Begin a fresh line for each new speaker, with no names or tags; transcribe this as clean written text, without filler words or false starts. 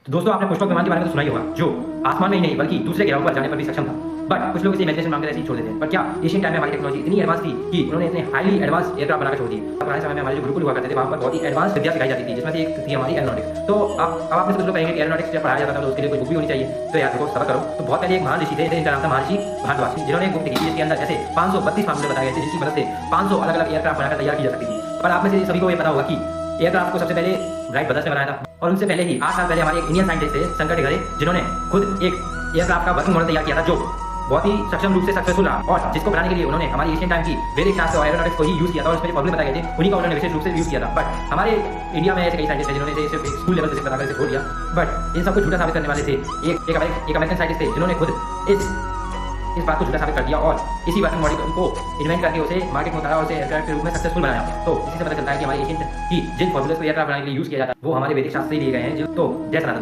तो दोस्तों आपने पुष्पक विमान के बारे में तो सुना ही होगा, जो आसमान में ही नहीं बल्कि दूसरे ग्रहों पर जाने पर भी सक्षम था। बट कुछ लोग इसे इमेजिनेशन मांगकर ऐसे ही छोड़ देते हैं। पर क्या एशियन टाइम में हमारी टेक्नोलॉजी इतनी एडवांस थी कि उन्होंने इतने हाईली एडवांस एयरक्राफ्ट बनाकर छोड़ दिए। पुराने समय में हमारे जो गुरुकुल हुआ करते थे वहाँ पर बहुत ही एडवांस विद्या सिखाई जाती थी, जिसमें से एक थी हमारी एरोनॉटिक्स। तो अब आप में से कुछ लोग कहेंगे कि एरोनॉटिक्स जब पढ़ाया जाता था तो उसके लिए कोई बुक भी होनी चाहिए। तो यार देखो सबर करो। तो बहुत पहले एक महान ऋषि थे, जिनका नाम था महर्षि भारद्वाज, जिन्होंने एक बुक लिखी जिसके अंदर ऐसे 532 फार्मूले बताए गए थे, जिसकी मदद से 500 अलग अलग एयरक्राफ्ट बनाकर तैयार की जा सकती थी। पर आप में से सभी को ये पता होगा कि एयरक्राफ्ट को सबसे पहले राइट ब्रदर्स ने बनाया था, और उनसे पहले ही 8 साल पहले हमारे एक इंडियन साइंटिस्ट थे शंकर ढिगरे, जिन्होंने खुद एक एयरक्राफ्ट का वर्किंग मॉडल तैयार किया था, जो बहुत ही सक्षम रूप से सक्सेसफुल रहा। और जिसको बनाने के लिए उन्होंने हमारी एशियन टाइम की वैदिक शास्त्र और एरोनॉटिक्स को ही यूज किया था, और उसमें जो फॉर्मूले बताए गए थे उन्हीं का उन्होंने विशेष रूप से यूज किया था। बट हमारे इंडिया में ऐसे कई साइंटिस्ट हैं जिन्होंने इसे सिर्फ स्कूल लेवल से बताकर इसे छोड़ दिया। बट इन सबको झूठा साबित करने वाले थे एक अमेरिकन साइंटिस्ट थे, जिन्होंने खुद इस बात को झूठा साबित कर दिया और इसी वर्किंग मॉडल को इन्वेंट करके उसे मार्केट में उतारा और उसे एयरक्राफ्ट के रूप में सक्सेसफुल बनाया। तो इसी से पता चलता है कि हमारे एशियन की जिन फॉर्मूले को एयरक्राफ्ट बनाने के लिए यूज किया जाता है वो हमारे वैदिक शास्त्र से लिए गए हैं। तो जय सनातन।